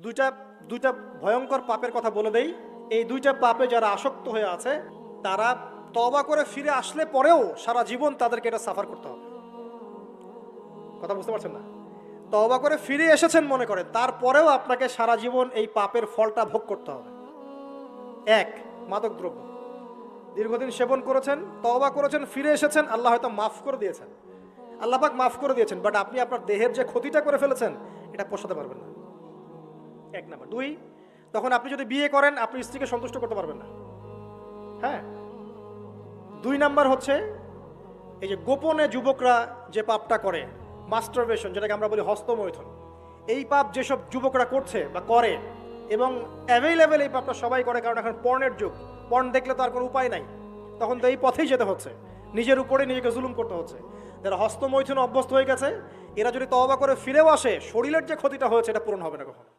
দুইটা দুইটা ভয়ঙ্কর পাপের কথা বলে দেই। এই দুইটা পাপে যারা আসক্ত হয়ে আছে তারা তওবা করে ফিরে আসলে পরেও সারা জীবন তাদেরকে এটা সাফার করতে হবে। কথা বুঝতে পারছেন না? তওবা করে ফিরে এসেছেন মনে করেন, তারপরেও আপনাকে সারা জীবন এই পাপের ফলটা ভোগ করতে হবে। এক, মাদকদ্রব্য দীর্ঘদিন সেবন করেছেন, তওবা করেছেন, ফিরে এসেছেন, আল্লাহ হয়তো মাফ করে দিয়েছেন, আল্লাহ পাক মাফ করে দিয়েছেন, বাট আপনি আপনার দেহের যে ক্ষতিটা করে ফেলেছেন এটা পোষাতে পারবেন না। এক নাম্বার। দুই, তখন আপনি যদি বিয়ে করেন আপনি স্ত্রীকে সন্তুষ্ট করতে পারবেন না। হ্যাঁ। দুই নাম্বার হচ্ছে এই যে গোপনে যুবকরা যে পাপটা করে, মাস্টারবেশন, যেটাকে আমরা বলি হস্তমৈথুন, এই পাপ যেসব যুবকরা করছে বা করে, এবং অ্যাভেলেবেল এই পাপটা সবাই করে, কারণ এখন পর্নের যুগ, পর্ন দেখলে তো আর কোনো উপায় নাই, তখন তো এই পথেই যেতে হচ্ছে, নিজের উপরে নিজেকে জুলুম করতে হচ্ছে। যারা হস্তমৈথুন অভ্যস্ত হয়ে গেছে এরা যদি তওবা করে ফিরেও আসে, শরীরের যে ক্ষতিটা হয়েছে এটা পূরণ হবে না কখনো।